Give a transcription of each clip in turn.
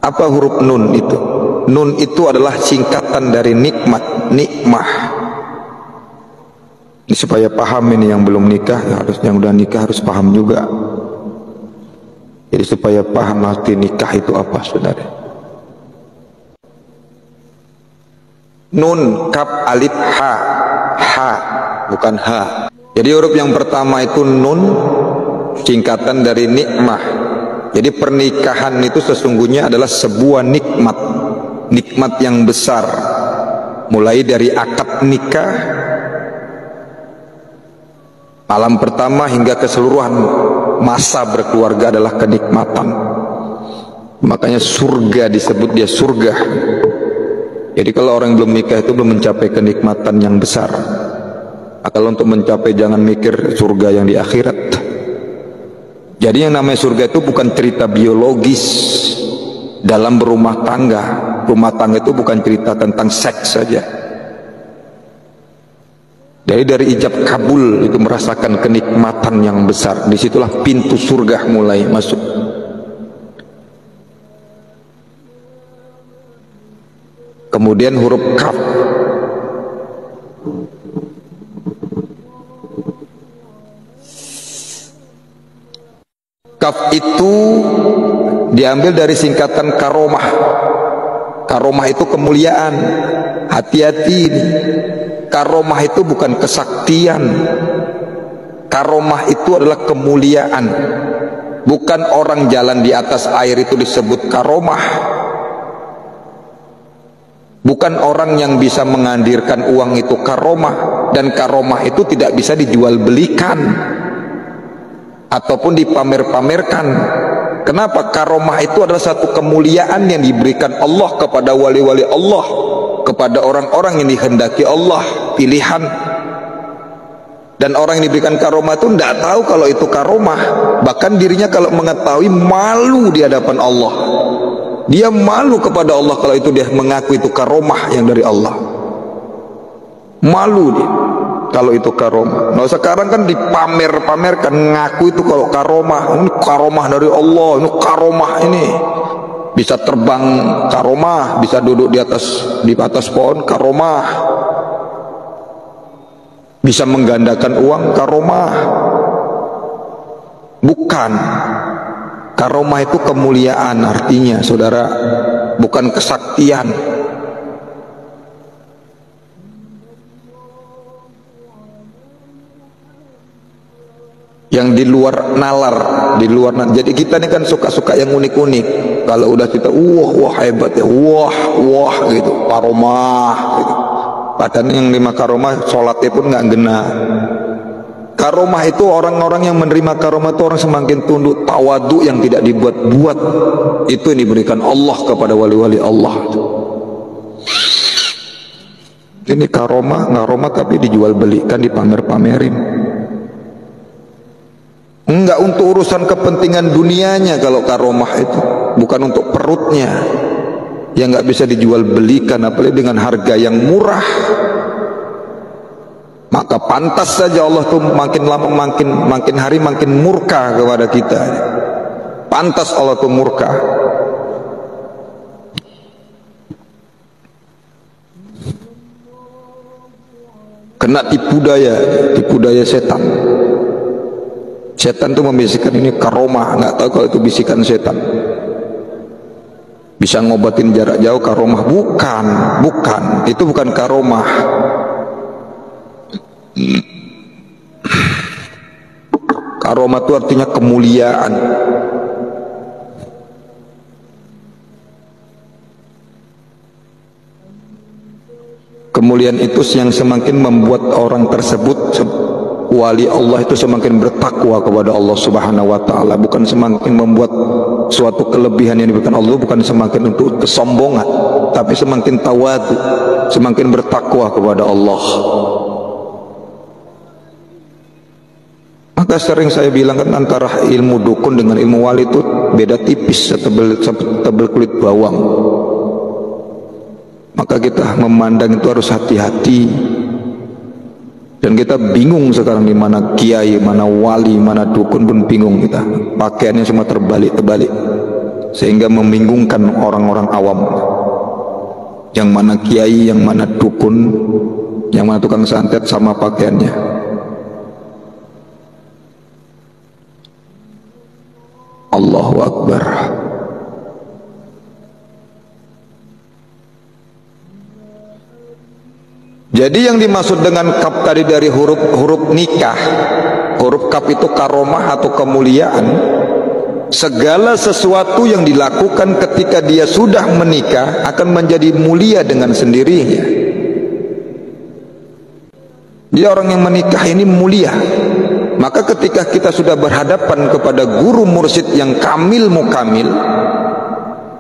Apa huruf nun itu? Nun itu adalah singkatan dari nikmat, nikmah. Ini supaya paham, ini yang belum nikah, harus yang udah nikah harus paham juga. Jadi supaya paham arti nikah itu apa saudara. Nun, kaf, alif, ha, ha, bukan ha. Jadi huruf yang pertama itu nun, singkatan dari nikmah. Jadi pernikahan itu sesungguhnya adalah sebuah nikmat, nikmat yang besar. Mulai dari akad nikah, malam pertama hingga keseluruhan masa berkeluarga adalah kenikmatan. Makanya surga disebut dia surga. Jadi kalau orang yang belum nikah itu belum mencapai kenikmatan yang besar. Kalau untuk mencapai jangan mikir surga yang di akhirat. Jadi yang namanya surga itu bukan cerita biologis dalam berumah tangga. Rumah tangga itu bukan cerita tentang seks saja. Jadi dari ijab kabul itu merasakan kenikmatan yang besar. Disitulah pintu surga mulai masuk. Kemudian huruf kaf. Kaf itu diambil dari singkatan karomah. Karomah itu kemuliaan. Hati-hati ini. Karomah itu bukan kesaktian. Karomah itu adalah kemuliaan. Bukan orang jalan di atas air itu disebut karomah. Bukan orang yang bisa mengadirkan uang itu karomah. Dan karomah itu tidak bisa dijual belikan ataupun dipamer-pamerkan. Kenapa? Karomah itu adalah satu kemuliaan yang diberikan Allah kepada wali-wali Allah, kepada orang-orang yang dikehendaki Allah, pilihan. Dan orang yang diberikan karomah itu tidak tahu kalau itu karomah. Bahkan dirinya kalau mengetahui malu di hadapan Allah. Dia malu kepada Allah kalau itu dia mengaku itu karomah yang dari Allah. Malu dia kalau itu karomah. Nah sekarang kan dipamer-pamerkan, ngaku itu kalau karomah. Ini karomah dari Allah, ini karomah ini. Bisa terbang karomah, bisa duduk di atas pohon karomah. Bisa menggandakan uang karomah. Bukan. Karomah itu kemuliaan artinya, saudara, bukan kesaktian. Yang di luar nalar, jadi kita ini kan suka-suka yang unik-unik. Kalau udah kita wah hebat ya, wah gitu, karomah gitu. Padahal yang lima karomah sholatnya pun nggak gena. Karomah itu orang-orang yang menerima karomah itu orang semakin tunduk, tawadu yang tidak dibuat-buat. Itu yang diberikan Allah kepada wali-wali Allah. Ini karomah tapi dijual belikan, dipamer-pamerin. Enggak untuk urusan kepentingan dunianya kalau karomah itu, bukan untuk perutnya yang nggak bisa dijual belikan, apalagi dengan harga yang murah. Maka pantas saja Allah tuh makin lama makin hari makin murka kepada kita. Pantas Allah tuh murka. Kena tipu daya setan. Setan itu membisikkan ini karomah, nggak tahu kalau itu bisikan setan. Bisa ngobatin jarak jauh karomah, bukan, itu bukan karomah. Karomah itu artinya kemuliaan. Kemuliaan itu yang semakin membuat orang tersebut wali Allah itu semakin bertakwa kepada Allah Subhanahu wa taala, bukan semakin membuat suatu kelebihan yang diberikan Allah, bukan semakin untuk kesombongan, tapi semakin tawadu, semakin bertakwa kepada Allah. Maka sering saya bilang kan antara ilmu dukun dengan ilmu wali itu beda tipis, setebal kulit bawang. Maka kita memandang itu harus hati-hati. Dan kita bingung sekarang di mana kiai, mana wali, mana dukun pun bingung kita. Pakaiannya semua terbalik-terbalik. sehingga membingungkan orang-orang awam. Yang mana kiai, yang mana dukun, yang mana tukang santet sama pakaiannya. Allahu Akbar. Jadi yang dimaksud dengan kaf tadi dari huruf nikah, huruf kaf itu karomah atau kemuliaan. Segala sesuatu yang dilakukan ketika dia sudah menikah akan menjadi mulia dengan sendirinya. Dia orang yang menikah ini mulia. Maka ketika kita sudah berhadapan kepada guru mursyid yang kamil mukamil,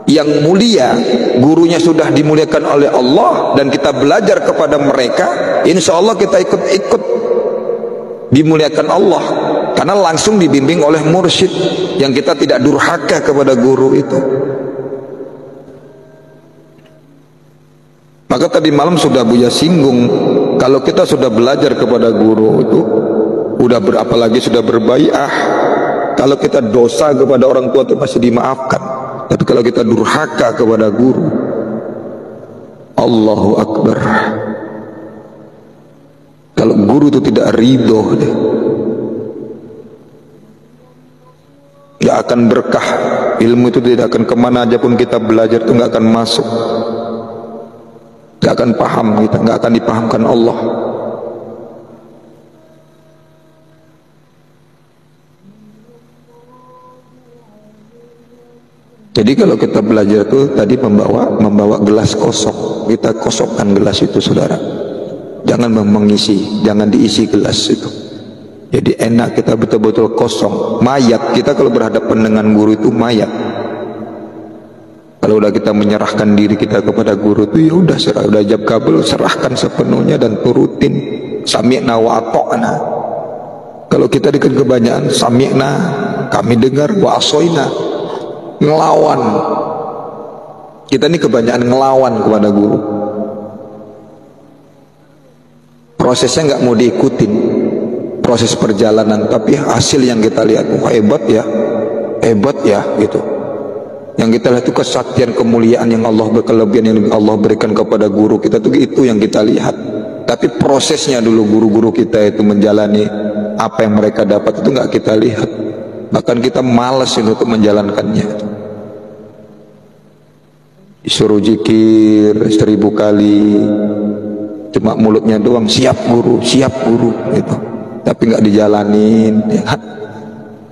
yang mulia, gurunya sudah dimuliakan oleh Allah, dan kita belajar kepada mereka, insya Allah kita ikut-ikut dimuliakan Allah, karena langsung dibimbing oleh mursyid yang kita tidak durhaka kepada guru itu. Maka tadi malam sudah Buya singgung, kalau kita sudah belajar kepada guru itu, udah apalagi sudah berbaiah, kalau kita dosa kepada orang tua itu masih dimaafkan. Tapi kalau kita durhaka kepada guru, Allahu Akbar. Kalau guru itu tidak ridho, gak akan berkah. Ilmu itu tidak akan kemana aja pun kita belajar itu gak akan masuk, gak akan paham kita, gak akan dipahamkan Allah. Jadi kalau kita belajar itu tadi membawa gelas kosong, kita kosongkan gelas itu, saudara. Jangan mengisi, jangan diisi gelas itu. Jadi enak, kita betul-betul kosong. Mayat kita kalau berhadapan dengan guru itu mayat. Kalau udah kita menyerahkan diri kita kepada guru itu, ya udah serah, udah ijab kabul, serahkan sepenuhnya dan turutin. Sami'na wa ata'na. Kalau kita dengan kebanyakan sami'na, kami dengar, wa asoina, ngelawan. Kita ini kebanyakan ngelawan kepada guru. Prosesnya nggak mau diikutin, proses perjalanan, tapi hasil yang kita lihat, hebat ya gitu. Yang kita lihat itu kesaktian, kemuliaan yang Allah berkelebihan yang Allah berikan kepada guru kita, itu yang kita lihat. Tapi prosesnya dulu guru-guru kita itu menjalani apa yang mereka dapat itu nggak kita lihat. Bahkan kita malas untuk menjalankannya. Disuruh zikir 1000 kali, cuma mulutnya doang siap guru gitu, tapi nggak dijalanin ya.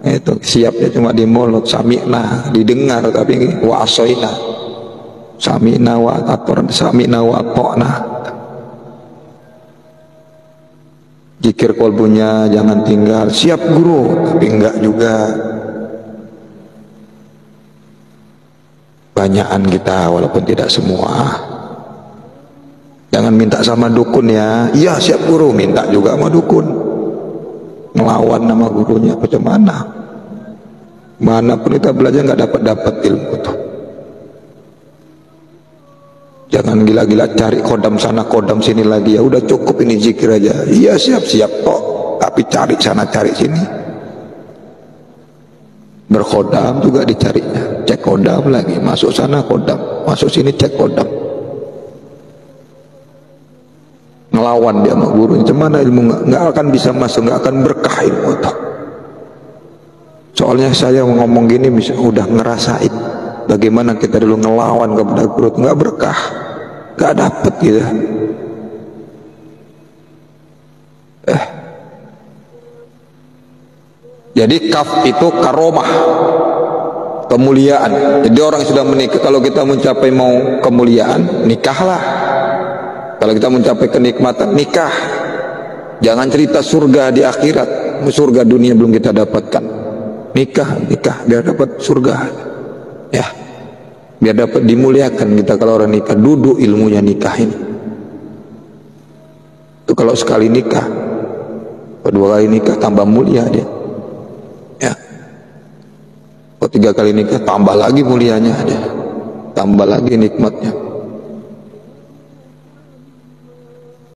Itu siapnya cuma di mulut, sami'na didengar tapi wa asoina, sami'na wa ata'na. Zikir kolbunya jangan tinggal, siap guru, tapi enggak juga. Banyakan kita, walaupun tidak semua. Jangan minta sama dukun ya, iya siap guru, minta juga sama dukun. Ngelawan nama gurunya, bagaimana? Mana pun kita belajar nggak dapat ilmu tuh. Jangan gila-gila cari kodam sana kodam sini lagi, ya udah cukup ini zikir aja. Iya siap kok, tapi cari sana cari sini. Berkodam juga dicarinya, cek kodam lagi, masuk sana kodam, masuk sini cek kodam. Ngelawan dia sama guru, cuman ilmu nggak akan bisa masuk, nggak akan berkah ilmu itu. Soalnya saya ngomong gini udah ngerasain bagaimana kita dulu ngelawan kepada guru, nggak berkah, nggak dapet gitu. Jadi kaf itu karomah, kemuliaan. Jadi orang yang sudah menikah, kalau kita mencapai mau kemuliaan, nikahlah. Kalau kita mencapai kenikmatan, nikah. Jangan cerita surga di akhirat, surga dunia belum kita dapatkan. Nikah biar dapat surga. Ya, biar dapat dimuliakan kita. Kalau orang nikah, duduk ilmunya nikah ini. Itu kalau sekali nikah, kedua kali nikah tambah mulia dia. Ya, kalau 3 kali nikah tambah lagi mulianya dia, tambah lagi nikmatnya.